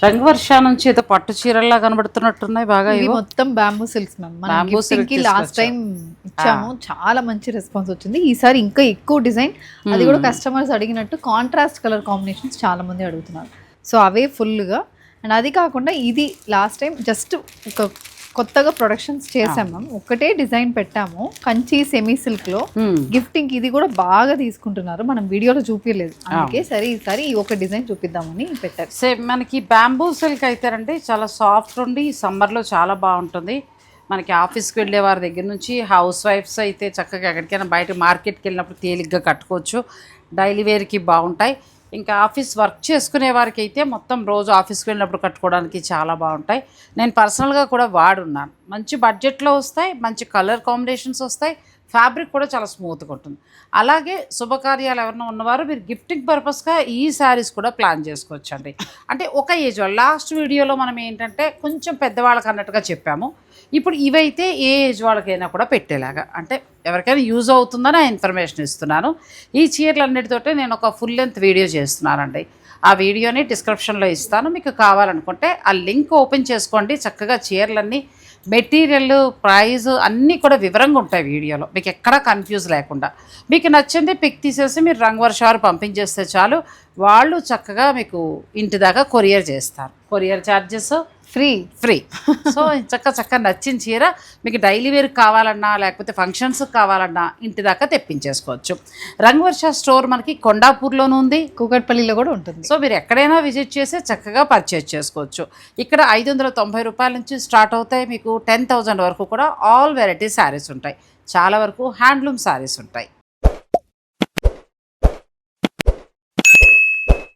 రంగవర్ష నుంచి ఏదో పట్టు చీరల్లా కనబడుతున్నట్టున్నాయి బాగా. ఇవి మొత్తం బ్యాంబూ సిల్క్స్ మ్యామ్. మనం గిఫ్టింగ్ కి లాస్ట్ టైం ఇచ్చాము, చాలా మంచి రెస్పాన్స్ వచ్చింది. ఈసారి ఇంకా ఎక్కువ డిజైన్, అది కూడా కస్టమర్స్ అడిగినట్టు కాంట్రాస్ట్ కలర్ కాంబినేషన్స్ చాలా మంది అడుగుతున్నారు. సో అవే ఫుల్గా. అండ్ అది కాకుండా ఇది లాస్ట్ టైం జస్ట్ ఒక కొత్తగా ప్రొడక్షన్స్ చేసాం మ్యామ్. ఒకటే డిజైన్ పెట్టాము కంచి సెమీ సిల్క్ లో గిఫ్టింగ్. ఇది కూడా బాగా తీసుకుంటున్నారు, మనం వీడియోలో చూపించలేదు, అందుకే సరే ఈసారి ఈ ఒక డిజైన్ చూపిద్దామని పెట్టారు. సేమ్ మనకి బ్యాంబూ సిల్క్ అయితేనండి చాలా సాఫ్ట్ ఉండి సమ్మర్లో చాలా బాగుంటుంది. మనకి ఆఫీస్కి వెళ్ళే వారి దగ్గర నుంచి హౌస్ వైఫ్స్ అయితే చక్కగా ఎక్కడికైనా బయట మార్కెట్కి వెళ్ళినప్పుడు తేలిగ్గా కట్టుకోవచ్చు, డైలీ వేర్కి బాగుంటాయి. ఇంకా ఆఫీస్ వర్క్ చేసుకునే వారికి అయితే మొత్తం రోజు ఆఫీస్కి వెళ్ళినప్పుడు కట్టుకోవడానికి చాలా బాగుంటాయి. నేను పర్సనల్గా కూడా వాడున్నాను. మంచి బడ్జెట్లో వస్తాయి, మంచి కలర్ కాంబినేషన్స్ వస్తాయి, ఫ్యాబ్రిక్ కూడా చాలా స్మూత్గా ఉంటుంది. అలాగే శుభకార్యాలు ఎవరైనా ఉన్నవారు మీరు గిఫ్టింగ్ పర్పస్గా ఈ శారీస్ కూడా ప్లాన్ చేసుకోవచ్చండి. అంటే ఒక ఏజ్ వాళ్ళు, లాస్ట్ వీడియోలో మనం ఏంటంటే కొంచెం పెద్దవాళ్ళకి అన్నట్టుగా చెప్పాము, ఇప్పుడు ఇవైతే ఏ ఏజ్ వాళ్ళకైనా కూడా పెట్టేలాగా, అంటే ఎవరికైనా యూజ్ అవుతుందని ఆ ఇన్ఫర్మేషన్ ఇస్తున్నాను. ఈ చీరలన్నిటితోటే నేను ఒక ఫుల్ లెంత్ వీడియో చేస్తున్నానండి. ఆ వీడియోని డిస్క్రిప్షన్లో ఇస్తాను, మీకు కావాలనుకుంటే ఆ లింక్ ఓపెన్ చేసుకోండి. చక్కగా చీరలన్నీ మెటీరియల్, ప్రైస్ అన్నీ కూడా వివరంగా ఉంటాయి వీడియోలో, మీకు ఎక్కడా కన్ఫ్యూజ్ లేకుండా. మీకు నచ్చింది పిక్ తీసేసి మీరు రంగవర్షాలు పంపించేస్తే చాలు, వాళ్ళు చక్కగా మీకు ఇంటి దాకా కొరియర్ చేస్తారు. Courier charges free. సో చక్క నచ్చిన చీర మీకు డైలీ వేర్ కావాలన్నా లేకపోతే ఫంక్షన్స్ కావాలన్నా ఇంటి దాకా తెప్పించేసుకోవచ్చు. రంగవర్ష స్టోర్ మనకి కొండాపూర్లోనూ ఉంది, కూకట్పల్లిలో కూడా ఉంటుంది. సో మీరు ఎక్కడైనా విజిట్ చేసి చక్కగా పర్చేజ్ చేసుకోవచ్చు. ఇక్కడ 590 రూపాయల నుంచి స్టార్ట్ అవుతాయి, మీకు 10,000 వరకు కూడా ఆల్ వెరైటీ శారీస్ ఉంటాయి. చాలా వరకు హ్యాండ్లూమ్ శారీస్ ఉంటాయి.